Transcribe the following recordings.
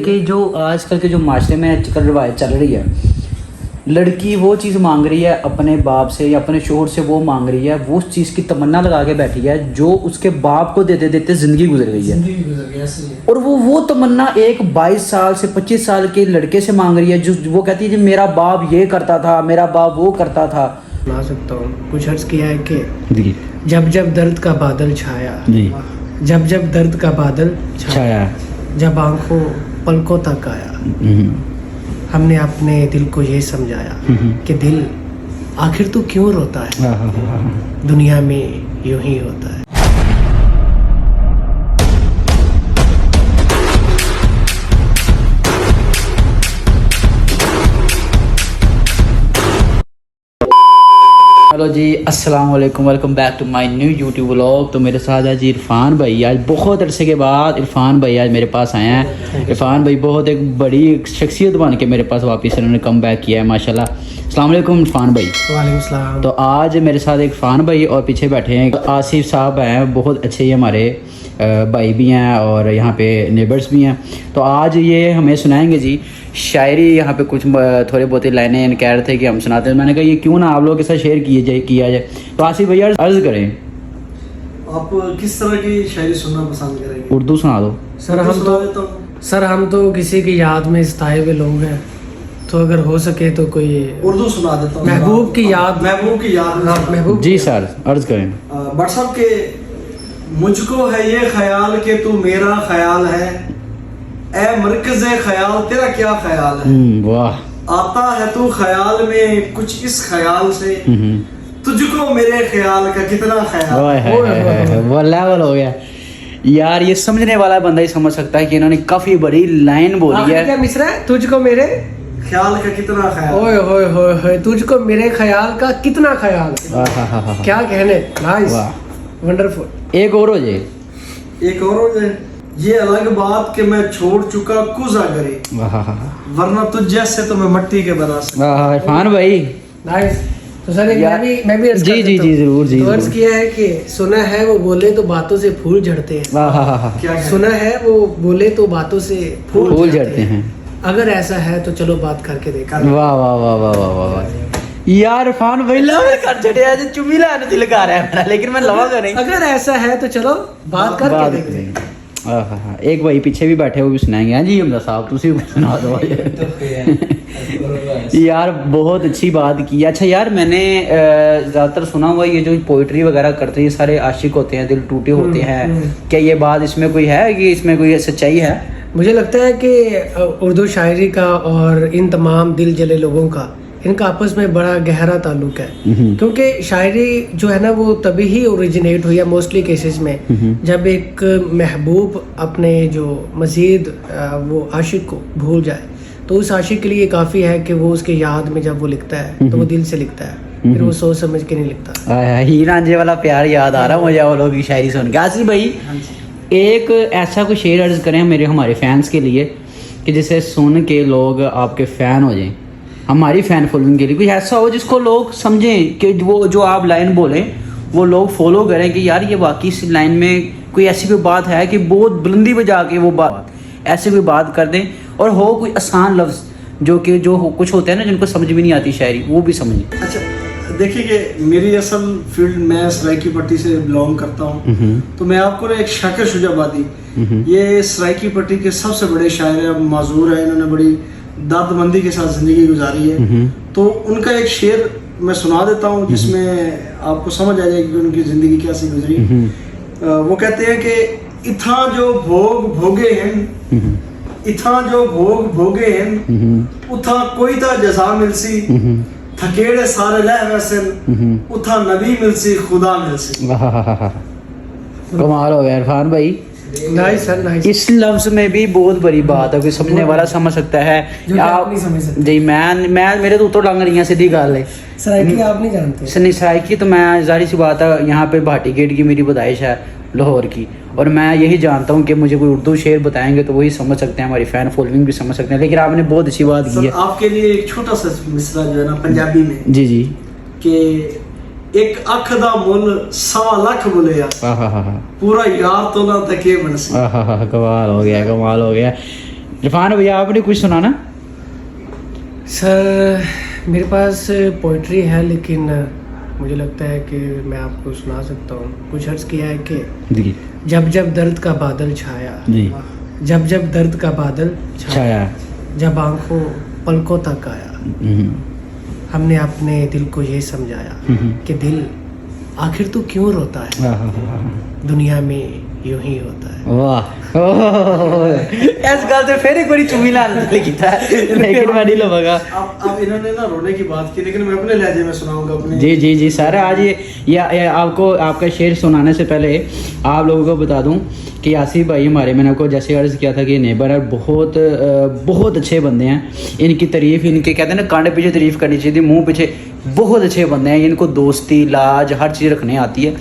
کہ جو آج کل کے جو معاشرے میں روایت چل رہی ہے، لڑکی وہ چیز مانگ رہی ہے اپنے باپ سے یا اپنے شوہر سے، وہ مانگ رہی ہے وہ اس چیز کی تمنا لگا کے بیٹھی ہے جو اس کے باپ کو دیتے دیتے زندگی گزر گئی ہے، اور وہ تمنا ایک 22 سال سے 25 سال کے لڑکے سے مانگ رہی ہے جو وہ کہتی ہے کہ میرا باپ یہ کرتا تھا، میرا باپ وہ کرتا تھا۔ سنا سکتا ہوں کچھ عرض کیا ہے کہ جب جب درد کا بادل چھایا، جب جب درد کا بادل چھایا، جب آنکھوں پلکوں تک آیا، ہم نے اپنے دل کو یہ سمجھایا کہ دل آخر تو کیوں روتا ہے، دنیا میں یوں ہی ہوتا ہے۔ ہلو جی، السلام علیکم، welcome back to my new YouTube vlog. تو میرے ساتھ ہے جی عرفان بھائی۔ آج بہت عرصے کے بعد عرفان بھائی آج میرے پاس آئے ہیں۔ عرفان بھائی بہت ایک بڑی شخصیت بن کے میرے پاس واپس انہوں نے کم بیک کیا ہے، ماشاءاللہ۔ السلام علیکم عرفان بھائی۔ وعلیکم السلام۔ تو آج میرے ساتھ عرفان بھائی اور پیچھے بیٹھے ہیں آصف صاحب ہیں، بہت اچھے ہی ہمارے بھائی بھی ہیں اور یہاں پہ نیبرس بھی ہیں۔ تو آج یہ ہمیں سنائیں گے جی شاعری، یہاں پہ کچھ تھوڑے بہت لائنیں کہہ رہے تھے کہ ہم سناتے ہیں۔ میں نے کہا یہ کیوں نہ آپ لوگوں کے ساتھ شیئر کیا جائے۔ تو آصف بھیا عرض کریں، آپ کس طرح کی شاعری سننا پسند کریں گے؟ اردو سنا دو۔ سر ہم تو کسی کی یاد میں ستائے ہوئے لوگ ہیں، تو اگر ہو سکے تو کوئی اردو سنا دیتا ہوں۔ محبوب کی یاد، محبوب کی یاد، محبوب جی سر عرض کریں۔ بٹ صاحب کہ مجھ کو ہے یہ خیال کہ تو میرا خیال ہے، اے مرکز خیال تیرا کیا خیال ہے، واہ، آتا ہے تو خیال میں کچھ اس خیال سے، تجھ کو میرے خیال کا کتنا خیال ہے۔ وہ لیول ہو گیا یار، یہ سمجھنے والا بندہ ہی سمجھ سکتا ہے کہ انہوں نے کافی بڑی لائن بولی ہے۔ کیا مصرع ہے؟ تجھ کو میرے خیال کا کتنا خیال، اوئے ہوئے ہوئے ہوئے، تجھ کو میرے خیال کا کتنا خیال ہے۔ کیا کہنے، نائس، ونڈرفل۔ ایک اور ہو جائے، ایک اور ہو جائے۔ یہ الگ بات کہ میں چھوڑ چکا کوزا گری، ورنہ تجھ جیسے تو میں مٹی کے بنا سکتا۔ عرفان بھائی نائس۔ تو سر میں بھی عرض جی کر جی دیتا جی ہوں۔ ضرور جی تو عرض کیا ہے کہ سنا ہے وہ بولے تو باتوں سے پھول جھڑتے ہیں، کیا سنا ہے وہ بولے تو باتوں سے پھول جھڑتے ہیں۔ اگر ایسا ہے تو چلو بات کر کے دیکھا۔ واہ واہ واہ واہ واہ واہ واہ یار عرفان بھائی لاوے کر چھڑیا جو چمی لانے دل کر رہا ہے میرا، لیکن میں لوا کر نہیں۔ اگر ایسا ہے تو چلو بات کر کے دیکھتے ہیں۔ ایک بھائی پیچھے بھی بیٹھے وہ بھی سنائیں گے۔ ہاں جی حمزہ صاحب تسی سنا دو یار، بہت اچھی بات کی۔ اچھا یار، میں نے زیادہ تر سنا ہوا یہ جو پوئٹری وغیرہ کرتے ہیں یہ سارے عاشق ہوتے ہیں، دل ٹوٹے ہوتے ہیں، کیا یہ بات اس میں کوئی ہے کہ اس میں کوئی سچائی ہے؟ مجھے لگتا ہے کہ اردو شاعری کا اور ان تمام دل جلے لوگوں کا، ان کا آپس میں بڑا گہرا تعلق ہے، کیونکہ شاعری جو ہے نا وہ تبھی ہی اوریجنیٹ ہوئی ہے موسٹلی کیسز میں جب ایک محبوب اپنے جو مزید وہ عاشق کو بھول جائے، تو اس عاشق کے لیے کافی ہے کہ وہ اس کے یاد میں جب وہ لکھتا ہے تو وہ دل سے لکھتا ہے، پھر وہ سوچ سمجھ کے نہیں لکھتا۔ ہی رانجھے والا پیار یاد آ رہا مجھے وہ لوگ کی شاعری سن کے۔ آصف بھائی ایک ایسا کوئی شعر عرض کریں ہمارے فینس کے لیے کہ جسے سن کے لوگ آپ کے فین ہو جائیں، ہماری فین فالوئنگ کے لیے کوئی ایسا ہو جس کو لوگ سمجھیں کہ وہ جو آپ لائن بولیں وہ لوگ فالو کریں کہ یار یہ واقعی اس لائن میں کوئی ایسی کوئی بات ہے کہ بہت بلندی پہ جا کے وہ بات ایسے کوئی بات کر دیں، اور ہو کوئی آسان لفظ جو کچھ ہوتے ہیں نا جن کو سمجھ بھی نہیں آتی شاعری، وہ بھی سمجھیں۔ اچھا دیکھیے کہ میری اصل فیلڈ میں سرائکی پٹی سے بلانگ کرتا ہوں، تو میں آپ کو ایک شاکر شجاع آبادی، یہ سرائکی پٹی کے سب سے بڑے شاعر ہیں، معذور ہیں، انہوں نے بڑی داد مندی کے ساتھ زندگی گزاری ہے، تو ان کا ایک شعر میں سنا دیتا ہوں جس میں آپ کو سمجھ آ جائے کہ ان کی زندگی کیسی گزری۔ وہ کہتے ہیں کہ اتھاں جو بھوگ بھوگے ہیں، اتھاں جو بھوگ بھوگے ہیں، اتھاں کوئی تا جزا ملسی، تھکیڑے سارے لہ ویسن، اتھاں نبی ملسی خدا ملسی۔ کمال ہو گیا عرفان بھائی، نائس سر، نائس۔ اس لفظ میں بھی بہت بڑی بات ہے، کوئی سمجھنے والا سمجھ سکتا ہے۔ آپ نہیں سمجھ سکتے جی میں میرے تو اتر ڈنگ رہی ہیں، سیدھی گل ہے۔ سرائکی آپ نہیں جانتے؟ نہیں سرائکی تو میں ظاہر سی بات ہے، یہاں پہ بھاٹی گیٹ کی میری پیدائش ہے لاہور کی، اور میں یہی جانتا ہوں کہ مجھے کوئی اردو شعر بتائیں گے تو وہی سمجھ سکتے ہیں، ہماری فین فالوئنگ بھی سمجھ سکتے ہیں، لیکن آپ نے بہت اچھی بات کی ہے۔ آپ کے لیے ایک چھوٹا سا مصرع جو ہے نا پنجابی میں، جی جی، کہ ایک اکھ دا مل 100 لکھ بولیا، پورا یار تو نہ تکے بنسی۔ کمال ہو گیا، کمال ہو گیا۔ इरफान भैया आपने कुछ सुनाना? सर मेरे पास पोइट्री है, लेकिन मुझे लगता है कि मैं आपको सुना सकता हूँ। कुछ अर्ज किया है कि जी जब जब दर्द का बादल छाया, जी जब जब दर्द का बादल छाया, जब आंखों पलकों तक आया, हमने अपने दिल को ये समझाया कि दिल आखिर तू क्यों रोता है, दुनिया में यूं ही होता है। वाह इस गल से फिर एक बारी चुमी लाल लिखता है, लेकिन मैं नहीं लूंगा। अब इन्होंने ना रोने की बात की, लेकिन मैं अपने लहजे में सुनाऊंगा अपने। जी जी जी सर, आज ये आपको आपका शेर सुनाने से पहले आप लोगों को बता दूं कि आसिफ भाई हमारे, मैंने आपको जैसे अर्ज़ किया था कि नेबर है, बहुत अच्छे बंदे हैं। इनकी तारीफ़, इनके कहते हैं ना कांड पीछे तारीफ़ करनी चाहिए थी, मुंह पीछे बहुत अच्छे बंदे हैं। इनको दोस्ती, लाज, हर चीज़ रखने आती है।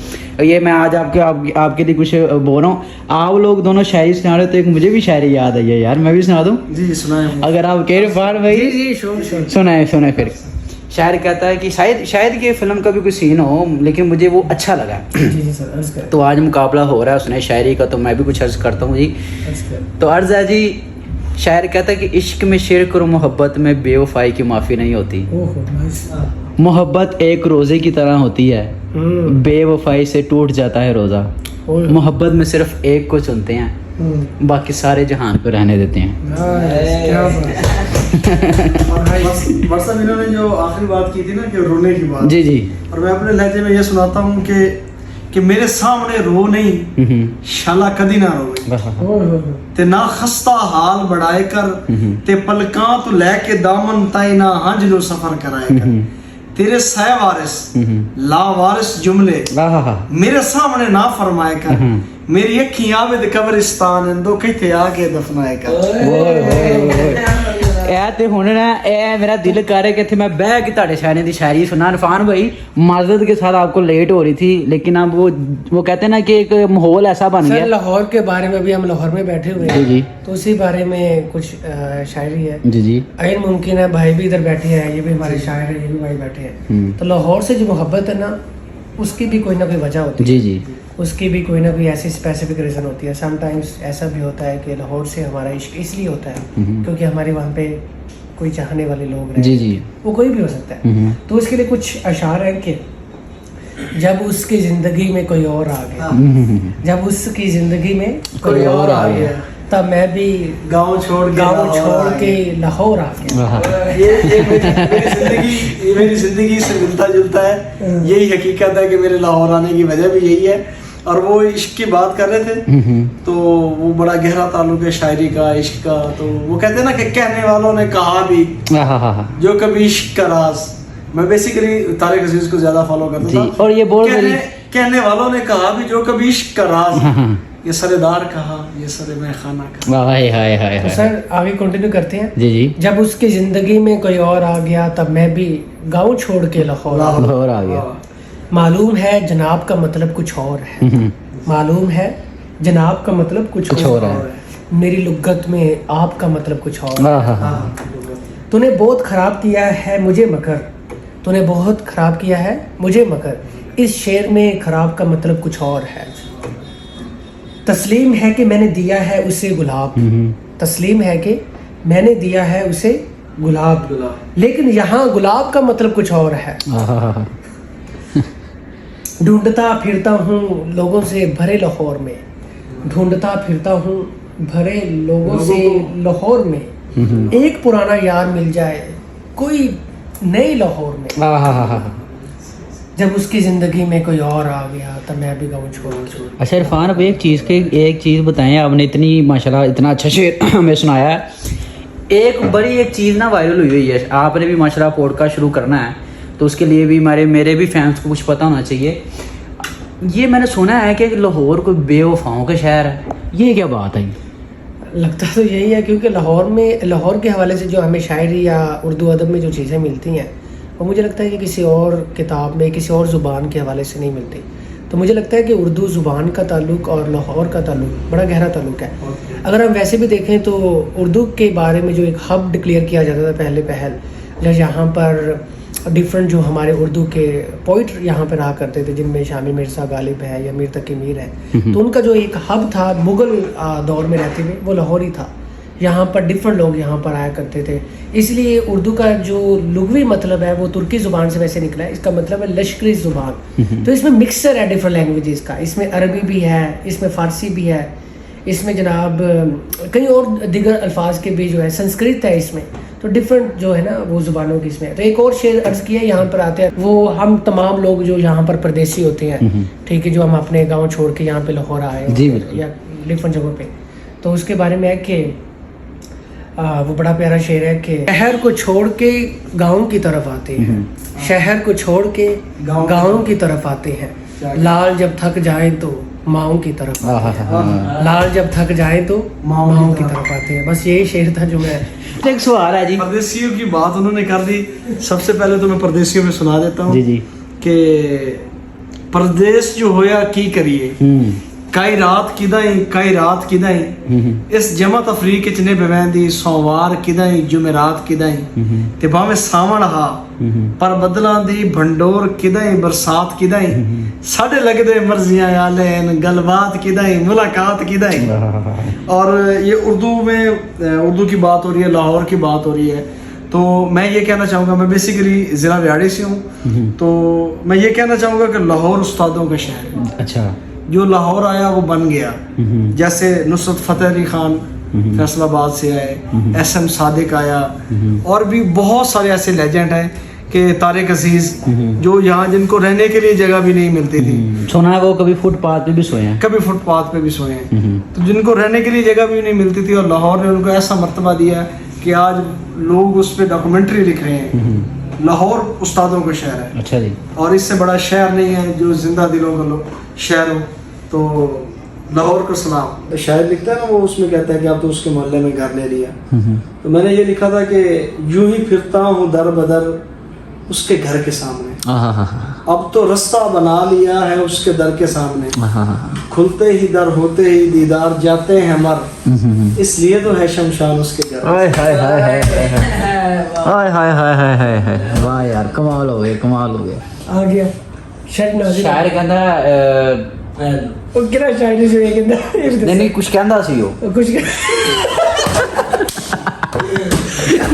ये मैं आज आपके लिए कुछ बोल रहा हूँ। आप लोग दोनों शायरी सुना रहे, तो एक मुझे भी शायरी याद आई है यार, मैं भी सुना दूँ? जी सुनाए। अगर आप कह रहे फार भाई जी श्योर। सुनाए फिर। शायर कहता है कि शायद कि फिल्म का भी कोई सीन हो, लेकिन मुझे वो अच्छा लगा। जी सर अर्ज करें। तो आज मुकाबला हो रहा है उसने शायरी का, तो मैं भी कुछ अर्ज करता हूँ जी। अर्ज करें। तो अर्ज है जी, शायर कहता है कि इश्क में शेर करो, मोहब्बत में बेवफाई की माफ़ी नहीं होती। ओहो नाइस। मोहब्बत एक रोज़े की तरह होती है, बेवफाई से टूट जाता है रोज़ा। मोहब्बत में सिर्फ एक को चुनते हैं, बाकी सारे जहान पे रहने देते हैं। क्या बात। मतलब इन्होंने जो आखिरी बात की थी ना कि रोने की बात, जी जी, और मैं अपने लहजे में ये सुनाता हूँ कि मेरे सामने रो नहीं, शाला कदी ना रोवे, ते ना खस्ता हाल बढ़ाए कर, ते पलकां तो लेके दामन ताई ना हंज लो सफर कराए कर, तेरे सह वारिस लावारिस जुमले मेरे सामने ना फरमाए कर, मेरी अखियां आबिद कब्रिस्तान दो किथे आके दफनाए कर। ਇਹ ਤੇ ਹੁਣ ना ਇਹ मेरा दिल कर रहा है कि मैं बह के ਤੁਹਾਡੇ शायरी ਦੀ शायरी सुना। इरफान भाई माजरत के साथ आपको लेट हो रही थी, लेकिन अब वो कहते हैं ना कि एक माहौल ऐसा बन सर गया। लाहौर के बारे में भी हम लाहौर में बैठे हुए हैं, जी तो उसी बारे में कुछ शायरी है। जी जी, अगर मुमकिन है भाई भी इधर बैठे हैं, ये भी हमारे शायर हैं, ये भी भाई बैठे हैं, तो लाहौर से जो मोहब्बत है ना, उसकी भी कोई ना कोई वजह होती है। जी जी, उसकी भी कोई ना कोई ऐसी स्पेसिफिक रीज़न होती है। समटाइम्स ऐसा भी होता है कि लाहौर से हमारा इश्क इसलिए होता है क्योंकि हमारे वहाँ पे कोई चाहने वाले लोग रहते जी हैं। जी, वो कोई भी हो सकता है। तो उसके लिए कुछ अशार हैं कि जब उसकी ज़िंदगी में कोई और आ गया, जब उसकी ज़िंदगी में कोई और आ गया, तब मैं भी गांव छोड़ के लाहौर आ गया। ये मेरी जिंदगी से मिलता जुलता है। यही हकीकत है कि मेरे लाहौर आने की वजह भी यही है। और वो इश्क की बात कर रहे थे, तो वो बड़ा गहरा ताल्लुक है शायरी का, इश्क का। तो वो कहते हैं ना कि कहने वालों ने कहा भी जो कभी इश्क का राज। मैं बेसिकली तारिक अजीज को ज्यादा फॉलो करता था, और ये बोल कहने वालों ने कहा भी जो कभी इश्क का राज, ये सरेदार कहा, ये सरे में खाना कहा। तो सर आगे कंटिन्यू करते हैं। जी जी, जब उसकी जिंदगी में कोई और आ गया, तब मैं भी गांव छोड़ के लाहौर आ गया। मालूम है जनाब का मतलब कुछ और है, मालूम है जनाब का मतलब कुछ और है, मेरी लुगत में आपका मतलब कुछ और है। तूने बहुत खराब किया है मुझे मगर, तूने बहुत खराब किया है मुझे मगर, इस शेर में खराब का मतलब कुछ और है। तस्लीम है कि मैंने दिया है उसे गुलाब, तस्लीम है कि मैंने दिया है उसे गुलाब, लेकिन यहाँ गुलाब का मतलब कुछ और है। ढूंढता फिरता हूँ लोगों से भरे लाहौर में, ढूंढता फिरता हूँ भरे लोगों से लाहौर में, एक पुराना यार मिल जाए कोई नई लाहौर में, जब उसकी ज़िंदगी में कोई और आ गया तब मैं भी गाँव छोड़। अच्छा इरफान, अब एक चीज़ बताएं, आपने इतनी माशाल्लाह इतना अच्छा शेर हमें सुनाया है। एक चीज़ ना वायरल हुई है, आपने भी माशाल्लाह पॉडकास्ट शुरू करना है, तो उसके लिए भी मेरे भी फैंस को कुछ पता होना चाहिए। ये मैंने सुना है कि लाहौर कोई बेवफाओं का शहर है, ये क्या बात है? लगता तो यही है, क्योंकि लाहौर के हवाले से जो हमें शायरी या उर्दू अदब में जो चीज़ें मिलती हैं, वो मुझे लगता है कि किसी और किताब में किसी और ज़ुबान के हवाले से नहीं मिलती। तो मुझे लगता है कि उर्दू ज़ुबान का ताल्लुक़ और लाहौर का ताल्लुक़ बड़ा गहरा ताल्लुक़ है। अगर हम वैसे भी देखें तो उर्दू के बारे में जो एक हब डिक्लेयर किया जाता था पहले यहाँ पर डिफरेंट जो हमारे उर्दू के पोइट यहाँ पर रहा करते थे, जिनमें शामिल मिर्ज़ा गालिब है या मीर तकी मीर है, तो उनका जो एक हब था मुग़ल दौर में रहते हुए वो लाहौर ही था। यहाँ पर डिफरेंट लोग यहाँ पर आया करते थे, इसलिए उर्दू का जो लुग़वी मतलब है वो तुर्की ज़ुबान से वैसे निकला है। इसका मतलब है लश्करी ज़ुबान। तो इसमें मिक्सचर है डिफरेंट लैंग्वेजेस का, इसमें अरबी भी है, इसमें फ़ारसी भी है, इसमें जनाब कई और दिगर अल्फाज के भी जो है, संस्कृत है इसमें, तो डिफरेंट जो है ना वो ज़ुबानों की इसमें। तो एक और शेर अर्ज़ किया यहाँ पर आते हैं, वो हम तमाम लोग जो यहाँ पर परदेसी होते हैं, ठीक है, जो हम अपने गाँव छोड़ के यहाँ पे लाहौर आए या डिफरेंट जगहों पे, तो उसके बारे में है कि वो बड़ा प्यारा शेर है कि शहर को छोड़ के गाँव की तरफ आते हैं, शहर को छोड़ के गाँव की तरफ आते हैं, लाल जब थक जाए तो माओ की तरफ आते हैं, लाल जब थक जाए तो माओ की तरफ आते हैं। बस यही शेर था जो मैं। एक सवाल है जी, परदेसियों की बात उन्होंने कर दी। सबसे पहले तो मैं परदेसियों में सुना देता हूँ जी कि परदेस जो होया की करिए, कई रात किदाई इस जमा तफरीक चने बवैंदी, सोमवार किदाई जुमेरात किदाई ते भाਵੇਂ सावण हा पर बदलां दी भंडोर किदाई, बरसात किदाई साढ़े लगदे मर्जियां आलेन, गलबात किदाई, मुलाकात किदाई। और ये उर्दू में उर्दू की बात हो रही है, लाहौर की बात हो रही है। तो मैं ये कहना चाहूँगा, मैं बेसिकली ज़िला व्याड़ी से हूँ, तो मैं ये कहना चाहूँगा कि लाहौर उस्तादों का शहर है। अच्छा, जो लाहौर आया वो बन गया। जैसे नुसरत फतेह अली खान फैसलाबाद से आए, SM सादिक आया, और भी बहुत सारे ऐसे लेजेंड हैं कि तारिक अजीज, जो यहाँ जिनको रहने के लिए जगह भी नहीं मिलती थी। सुना है वो कभी फुटपाथ पे भी सोए हैं, कभी फुटपाथ पे भी सोए हैं, तो जिनको रहने के लिए जगह भी नहीं मिलती थी, और लाहौर ने उनको ऐसा मर्तबा दिया कि आज लोग उस पर डॉक्यूमेंट्री लिख रहे हैं। लाहौर उस्तादों का शहर है। अच्छा जी, और इससे बड़ा शहर नहीं है जो जिंदा दिलों का शहर हो। तो लाहौर का सलाम शायद लिखता है ना, वो उसमें कहता है कि अब तो उसके मोहल्ले में घर ले लिया। तो मैंने ये लिखा था कि यूं ही फिरता हूँ दर बदर उसके घर के सामने, अब तो रास्ता बना लिया है उसके दर के सामने, खुलते ही दर होते ही दीदार जाते हैं मर, इसलिए तो है शमशान उसके घर। हाय हाय हाय हाय हाय हाय हाय हाय हाय हाय, वाह यार, कमाल हो गया। आ गया शर्ट नाज़िर शायर कहता ਉਹ ਕਿਹੜਾ ਸ਼ਾਇਰੀ ਸੀ ਇਹ ਕਹਿੰਦਾ नहीं कुछ कहता सी वो ਕੁਝ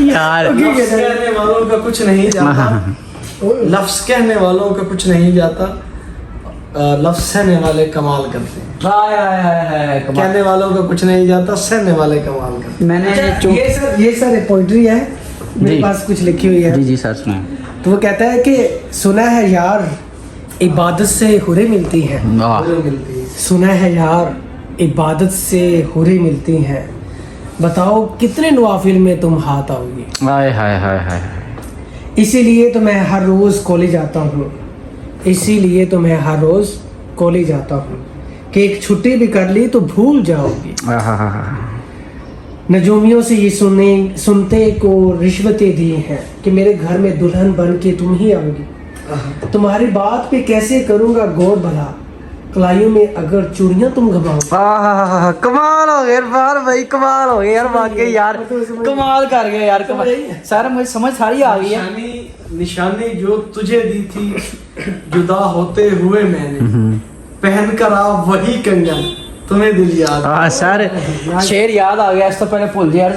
यार। लफ्ज़ कहने वालों का कुछ नहीं जाता, लफ्ज़ कहने वालों का कुछ नहीं जाता, लफ्ज़ सहने वाले कमाल करते हैं। हाय हाय हाय हाय, कहने वालों का कुछ नहीं जाता, सहने वाले कमाल करते हैं। मैंने ये सर पोइट्री है मेरे जी। पास कुछ लिखी हुई है। जी सर सुना। तो वो कहता है कि सुना है यार इबादत से हुरें मिलती हैं, सुना है यार इबादत से हुरें मिलती हैं, बताओ कितने नवाफिल में तुम हाथ आओगे। हाय हाय हाय हाय, इसीलिए तो मैं हर रोज़ कॉलेज आता हूँ, इसीलिए तो मैं हर रोज़ कॉलेज आता हूँ कि एक छुट्टी भी कर ली तो भूल जाओगे। नजूमियों से ये सुनते को रिश्वतें दी हैं कि मेरे घर में दुल्हन बन के तुम ही आओगी, तुम्हारी बात पे कैसे करूँगा गौर भला, कलाइयों में अगर चूड़ियाँ तुम घबाओ। कमाल हो गया यार भाई, कमाल हो गया यार, वाकई यार कमाल कर गए यार, कमाल। सर मुझे समझ सारी आ गई है। निशानी जो तुझे दी थी जुदा होते हुए मैंने, पहन कर आ वही कंगन तुम्हें दिल याद। हाँ सर, शेर याद आ गया, इससे पहले भूल गया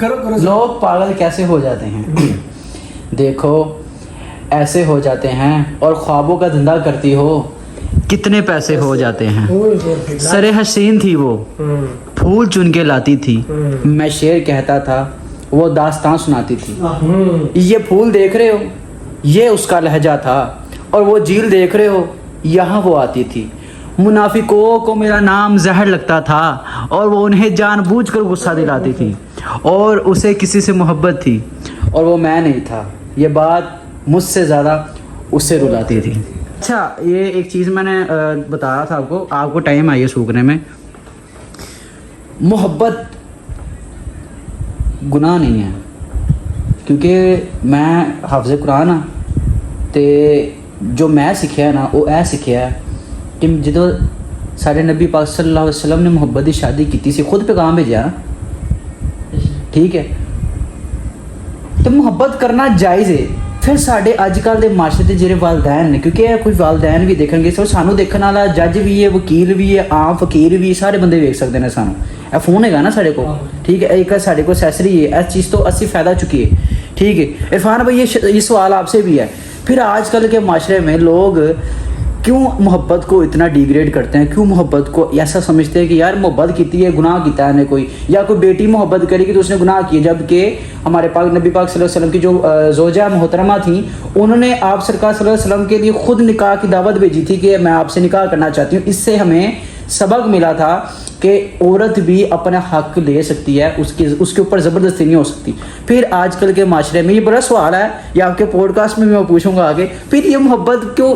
करो लोग पागल कैसे हो जाते हैं देखो ऐसे हो जाते हैं, और ख्वाबों का धंधा करती हो, कितने पैसे हो जाते हैं। सरे हसीन थी वो, फूल चुन के लाती थी, मैं शेर कहता था वो दास्तान सुनाती थी। ये फूल देख रहे हो, ये उसका लहजा था, और वो झील देख रहे हो, यहाँ वो आती थी। मुनाफिकों को मेरा नाम जहर लगता था, और वो उन्हें जानबूझकर गुस्सा दिलाती थी, और उसे किसी से मोहब्बत थी, और वो मैं नहीं था। ये बात मुझसे ज़्यादा उससे रुलाती थी। अच्छा, ये एक चीज़ मैंने बताया था आपको टाइम आई है सूखने में। मोहब्बत गुनाह नहीं है, क्योंकि मैं हाफ़िज़ कुरान हाँ, तो जो मैं सीखा ना वो ऐ सीखा कि जो साढ़े नबी पाक सल्लल्लाहु अलैहि वसल्लम ने मोहब्बत की शादी की सी, खुद पैगाम भेजा, ठीक है, तो मोहब्बत करना जायज़ है। फिर साढ़े अजकल के माशरे के ਜਿਹੜੇ वालदैन ने, क्योंकि कोई वालदैन भी देखणगे, सो सानू देखण वाला जज भी है, वकील भी है, आम फकीर भी, सारे बंदे वेख सकते हैं सानू, ਇਹ ਫੋਨ ਹੈਗਾ ਨਾ ਸਾਡੇ को, ठीक है, एक ਸਾਡੇ को ਐਕਸੈਸਰੀ है, इस चीज़ तो ਅਸੀਂ फ़ायदा चुकी है, ठीक है। इरफान भाई ये सवाल आपसे भी है, फिर आजकल के माशरे में लोग क्यों मोहब्बत को इतना डिग्रेड करते हैं, क्यों मोहब्बत को ऐसा समझते हैं कि यार मोहब्बत की है, गुनाह किया है कोई, या कोई बेटी मोहब्बत करेगी तो उसने गुनाह किया, जबकि हमारे पाक नबी पाक सल्लल्लाहु अलैहि वसल्लम की जो ज़ौजा मोहतरमा थी, उन्होंने आप सरकार सल्लल्लाहु अलैहि वसल्लम के लिए खुद निकाह की दावत भेजी थी कि मैं आपसे निकाह करना चाहती हूँ। इससे हमें सबक मिला था कि औरत भी अपना हक ले सकती है, उसके ऊपर ज़बरदस्ती नहीं हो सकती। फिर आजकल के माशरे में ये बड़ा सवाल है, ये आपके पॉडकास्ट में मैं पूछूंगा आगे, फिर ये मोहब्बत क्यों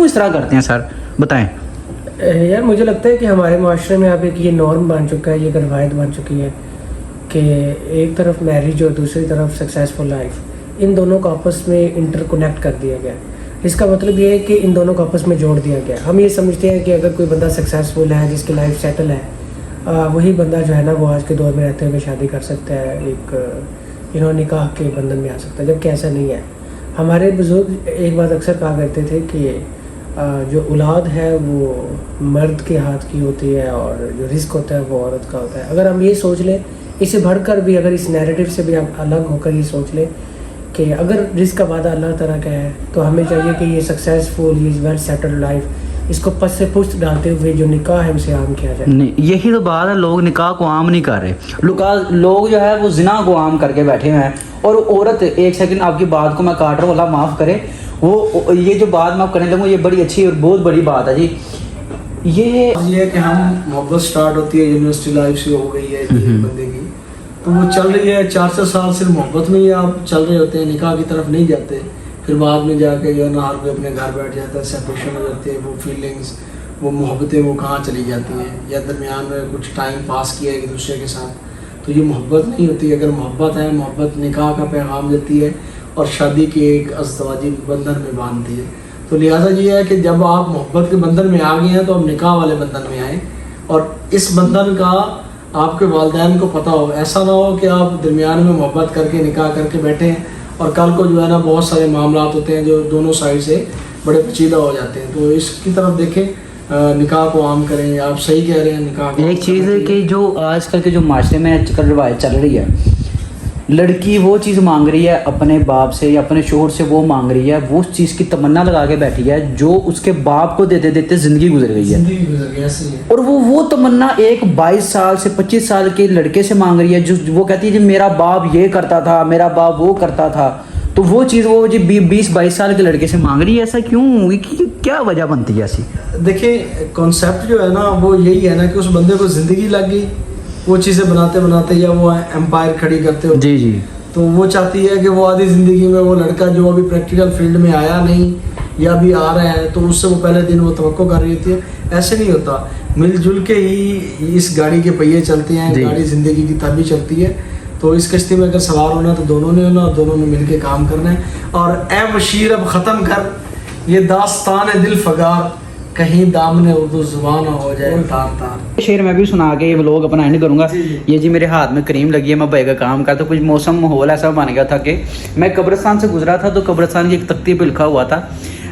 इस तरह करते हैं सर, बताएं। यार मुझे लगता है कि हमारे माशरे में अब एक ये नॉर्म बन चुका है, ये एक रवायत बन चुकी है कि एक तरफ मैरिज और दूसरी तरफ सक्सेसफुल लाइफ, इन दोनों को आपस में इंटरकनेक्ट कर दिया गया। इसका मतलब ये है कि इन दोनों को आपस में जोड़ दिया गया। हम ये समझते हैं कि अगर कोई बंदा सक्सेसफुल है, जिसकी लाइफ सेटल है, वही बंदा जो है ना वो आज के दौर में रहते हुए शादी कर सकता है, एक निकाह के बंधन में आ सकता है, जबकि ऐसा नहीं है। हमारे बुजुर्ग एक बात अक्सर कहा करते थे कि जो औलाद है वो मर्द के हाथ की होती है और जो रिस्क होता है वो औरत का होता है। अगर हम ये सोच लें, इससे बढ़कर भी अगर इस नैरेटिव से भी हम अलग होकर ये सोच लें कि अगर रिस्क का वादा अल्लाह ताला का है, तो हमें चाहिए कि ये सक्सेसफुल, ये वेल सेटल्ड लाइफ, इसको पस से पुष्ट डालते हुए जो निकाह है उसे आम किया जाए। नहीं, यही तो बात है, लोग निकाह को आम नहीं कर रहे, लोग जो है वो जिना को आम करके बैठे हुए हैं। और औरत, एक सेकंड आपकी बात को मैं काट रहा हूँ, अल्लाह माफ़ करे, वो ये जो बात मैं करने लगूँ ये बड़ी अच्छी और बहुत बड़ी बात है जी। ये है कि हम मोहब्बत स्टार्ट होती है यूनिवर्सिटी लाइफ से, हो गई है बंदे की, तो वो चल रही है 4-4 साल सिर्फ मोहब्बत में ही आप चल रहे होते हैं, निकाह की तरफ नहीं जाते। फिर बाद में जाके जो है ना हर कोई अपने घर बैठ जाता है, सेपरेशन हो जाती है, वो फीलिंग्स, वो मोहब्बतें वो कहाँ चली जाती हैं, या दरमियान में कुछ टाइम पास किया एक दूसरे के साथ, तो ये मोहब्बत नहीं होती। अगर मोहब्बत है, मोहब्बत निकाह का पैगाम देती है और शादी के एक अज़दवाजी बंधन में बांधती है। तो लिहाजा ये है कि जब आप मोहब्बत के बंधन में आ गए हैं तो आप निकाह वाले बंधन में आए, और इस बंधन का आपके वालिदैन को पता हो। ऐसा ना हो कि आप दरमियान में मोहब्बत करके निकाह करके बैठे हैं और कल को जो है ना बहुत सारे मामला होते हैं जो दोनों साइड से बड़े पेचीदा हो जाते हैं। तो इसकी तरफ देखें, निकाह को आम करें। आप सही कह रहे हैं, निकाह को एक चीज़ है कि जो आजकल के जो माशरे में आजकल रवायत चल रही है, लड़की वो चीज़ मांग रही है अपने बाप से या अपने शोहर से, वो मांग रही है, वो चीज़ की तमन्ना लगा के बैठी है जो उसके बाप को देते देते ज़िंदगी गुजर गई है। ऐसे ही है। और वो तमन्ना एक 22 साल से 25 साल के लड़के से मांग रही है, जो वो कहती है जी मेरा बाप ये करता था, मेरा बाप वो करता था। तो वो चीज़ वो जी 20-22 साल के लड़के से मांग रही है। ऐसा क्यों, क्या वजह बनती है ऐसी? देखिए, कॉन्सेप्ट जो है ना वो यही है ना कि उस बंदे को ज़िंदगी लग गई वो चीज़ें बनाते बनाते, या वो एम्पायर खड़ी करते हो। जी जी। तो वो चाहती है कि वो आधी ज़िंदगी में वो लड़का जो अभी प्रैक्टिकल फील्ड में आया नहीं या अभी आ रहा है, तो उससे वो पहले दिन वो तवक्को कर रही होती है। ऐसे नहीं होता, मिलजुल के ही इस गाड़ी के पहिए चलते हैं, गाड़ी ज़िंदगी की तभी चलती है। तो इस कश्ती में अगर सवार होना तो दोनों ने होना, दोनों ने मिल के काम करना है। और ए बशीर अब ख़त्म कर ये दास्तान दिल फगार, कहीं दामने उर्दू जुबान हो जाए तार तार। शेर मैं भी सुना के ये व्लॉग अपना एंड करूंगा। ये जी मेरे हाथ में क्रीम लगी है, मैं भाई का काम करता, कुछ मौसम माहौल ऐसा बन गया था कि मैं कब्रिस्तान से गुजरा था, तो कब्रिस्तान की एक तख्ती पे लिखा हुआ था,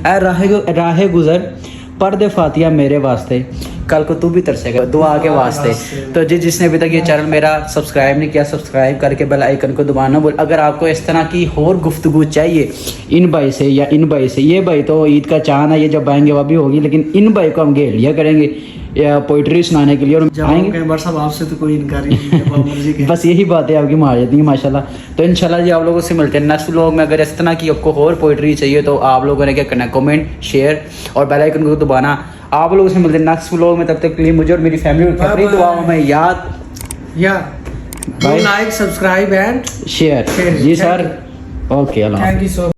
ऐ राह गुजर पढ़ दे फातिया मेरे वास्ते, कल को तू भी तरसेगा दुआ के वास्ते। तो जिसने अभी तक ये चैनल मेरा सब्सक्राइब नहीं किया, सब्सक्राइब करके बेल आइकन को दबाना बोल। अगर आपको इस तरह की और गुफ्तगू चाहिए इन भाई से या इन भाई से, ये भाई तो ईद का चांद है, ये जब आएंगे वह भी होगी, लेकिन इन भाई को हम घेर लिया करेंगे या पोइट्री सुनाने के लिए, और आएंगे आपसे तो कोई इनकार नहीं। बस यही बातें आपकी मार जाती हैं माशाल्लाह। तो इंशाल्लाह जी आप लोगों से मिलते हैं नेक्स्ट व्लॉग में। अगर इस तरह की आपको और पोइट्री चाहिए तो आप लोगों ने क्या करना है, कमेंट, शेयर और बेल आइकन को दबाना। आप लोगों से मिलते हैं नेक्स्ट व्लॉग में, तब तक के लिए मुझे और मेरी फैमिली अपनी दुआओं में याद लाइक, सब्सक्राइब एंड शेयर। जी सर, ओके, अल्लाह। Thank you so